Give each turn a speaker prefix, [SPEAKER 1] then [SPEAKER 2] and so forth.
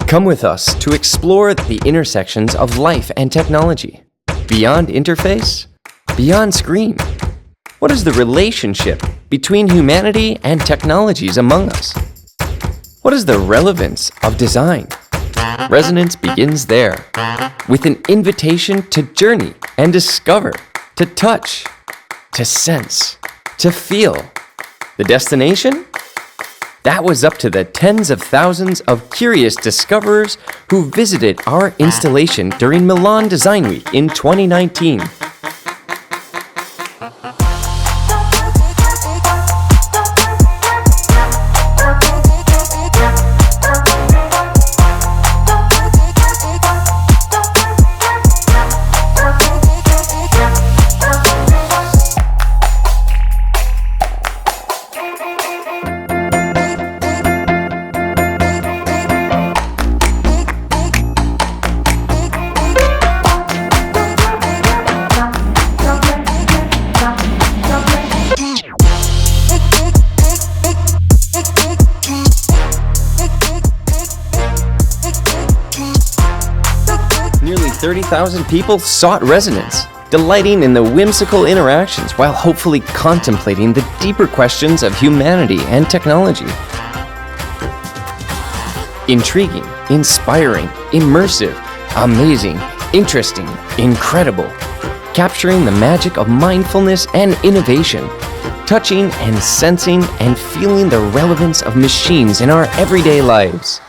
[SPEAKER 1] Come with us to explore the intersections of life and technology. Beyond interface, beyond screen. What is the relationship between humanity and technologies among us? What is the relevance of design? Resonance begins there, with an invitation to journey and discover, to touch, to sense, to feel. The destination? That was up to the tens of thousands of curious discoverers who visited our installation during Milan Design Week in 2019. Nearly 30,000 people sought resonance, delighting in the whimsical interactions while hopefully contemplating the deeper questions of humanity and technology. Intriguing, inspiring, immersive, amazing, interesting, incredible. Capturing the magic of mindfulness and innovation. Touching and sensing and feeling the relevance of machines in our everyday lives.